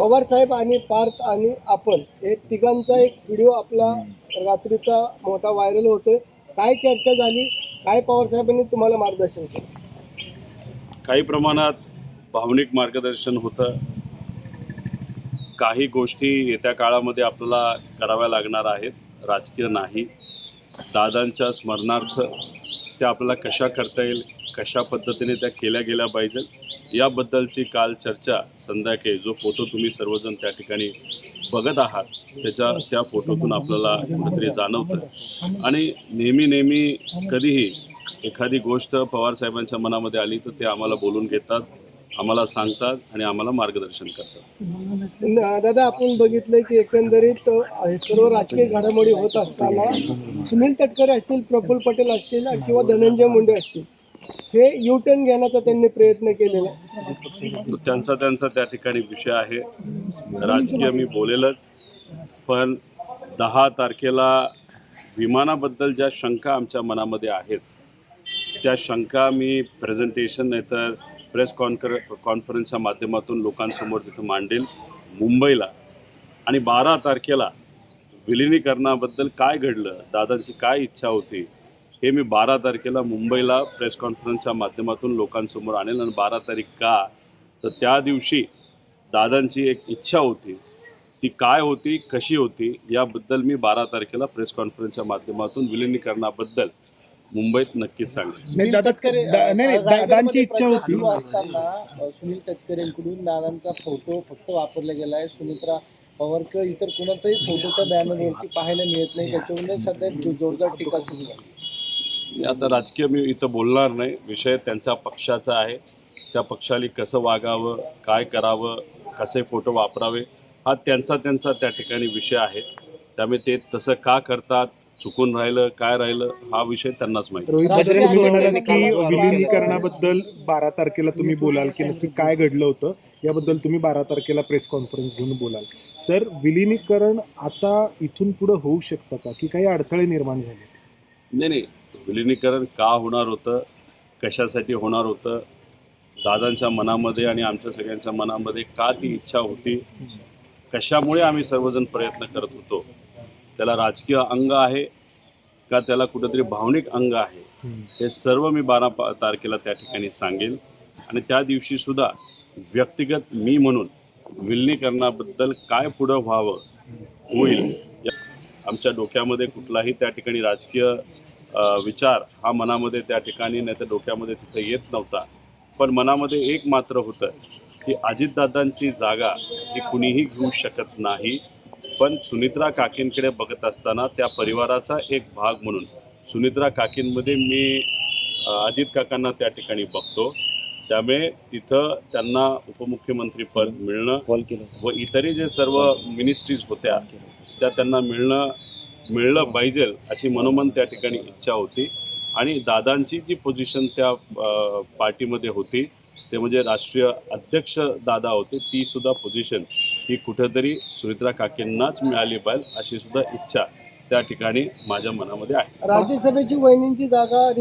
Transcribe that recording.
पवार साहेब आणि पार्थ आणि आपण हे तिघांचा एक व्हिडिओ आपला रात्रीचा मोठा व्हायरल होतोय. काय चर्चा झाली, काय पवार साहेबांनी तुम्हाला मार्गदर्शन केलं? काही प्रमाणात भावनिक मार्गदर्शन होतं. काही गोष्टी येत्या काळामध्ये आपल्याला कराव्या लागणार आहेत, राजकीय नाही. दादांच्या स्मरणार्थ त्या आपल्याला कशा करता येईल, कशा पद्धतीने त्या केल्या गेल्या पाहिजेत याबद्दलची काल चर्चा संध्याकाळी जो फोटो तुम्ही सर्वजण त्या ठिकाणी बघत आहात त्या फोटोतून आपल्याला कुठेतरी जाणवतं. आणि नेहमी कधीही एखादी गोष्ट पवारसाहेबांच्या मनामध्ये आली तर ते आम्हाला बोलून घेतात, आम्हाला सांगतात आणि आम्हाला मार्गदर्शन करतात. दादा, आपण बघितलंय की एकंदरीत हे सर्व राजकीय घडामोडी होत असताना सुनील तटकरे असतील, प्रफुल्ल पटेल असतील किंवा धनंजय मुंडे असतील, हे यू टर्न घेण्याचा त्यांनी प्रयत्न केलेला आहे. त्यांचा त्या ठिकाणी विषय आहे. राजकीय मी बोलेलच, पण 10 तारखेला विमानाबद्दल ज्या शंका आमच्या मनामध्ये आहेत त्या शंका मी प्रेझेंटेशन नाहीतर प्रेस कॉन्फरन्सच्या माध्यमातून लोकांसमोर तिथं मांडेल मुंबईला. आणि 12 तारखेला विलिनीकरणाबद्दल काय घडलं, दादांची काय इच्छा होती, हे मी 12 तारखेला मुंबईला प्रेस कॉन्फरन्सच्या माध्यमातून लोकांसमोर आणेल. आणि 12 तारीख का, तर त्या दिवशी दादांची एक इच्छा होती, ती काय होती, कशी होती याबद्दल मी 12 तारखेला प्रेस कॉन्फरन्सच्या माध्यमातून विलिनीकरणाबद्दल मुंबईत नक्कीच सांगेन. दादांची इच्छा होती असताना सुनील तटकरेंकडून दादांचा फोटो फक्त वापरला गेला आहे. सुमित्रा पवार किंवा इतर कोणाचाही फोटो त्या बॅनरवरती पाहायला मिळत नाही. त्याच्यामुळे सध्या जोरदार टीका सुरू झाली. आता राजकीय मी इथं बोलणार नाही, विषय त्यांच्या पक्षाचा आहे. त्या पक्षाला कसं वागावं, काय करावं, कसे फोटो वापरावे हा त्यांचा त्या ठिकाणी विषय आहे. त्यामुळे ते तसं का करतात, चुकून राहिलं काय राहिलं हा विषय त्यांनाच माहिती. रोहित बजारे तुम्ही म्हणालात की विलिनीकरणाबद्दल 12 तारखेला तुम्ही बोलाल की नक्की काय घडलं होतं याबद्दल तुम्ही 12 तारखेला प्रेस कॉन्फरन्स घेऊन बोलाल. तर विलिनीकरण आता इथून पुढे होऊ शकतं का, की काही अडथळे निर्माण झाले? नाही, विलिनीकरण का होणार होतं, कशासाठी होणार होतं, दादांच्या मनामध्ये आणि आमच्या सगळ्यांच्या मनामध्ये का ती इच्छा होती, कशामुळे आम्ही सर्वजण प्रयत्न करत होतो, त्याला राजकीय अंग आहे का त्याला कुठंतरी भावनिक अंग आहे, हे सर्व मी 12 तारखेला त्या ठिकाणी सांगेल. आणि त्या दिवशीसुद्धा व्यक्तिगत मी म्हणून विलिनीकरणाबद्दल काय पुढं होईल आमच्या डोक्यामध्ये कुठलाही त्या ठिकाणी राजकीय विचार हा मनामध्ये त्या ठिकाणी नाही तर डोक्यामध्ये तिथं येत नव्हता. पण मनामध्ये एक मात्र होतं की अजितदादांची जागा ही कुणीही घेऊ शकत नाही. पण सुनित्रा काकींकडे बघत असताना त्या परिवाराचा एक भाग म्हणून सुनित्रा काकींमध्ये मी अजित काकांना त्या ठिकाणी बघतो. त्यामुळे तिथं त्यांना उपमुख्यमंत्री पद मिळणं व इतरही जे सर्व मिनिस्ट्रीज होत्या त्या त्यांना मिळलं पाहिजे अशी मनोमन त्या ठिकाणी इच्छा होती. आणि दादांची जी पोझिशन त्या पार्टीमध्ये होती ते म्हणजे राष्ट्रीय अध्यक्ष दादा होते, ती सुद्धा पोझिशन ही कुठेतरी सुनित्रा काकींनाच मिळाली पाहिजे अशी सुद्धा इच्छा त्या ठिकाणी माझ्या मनामध्ये आहे. राज्यसभेची वहिनींची जागा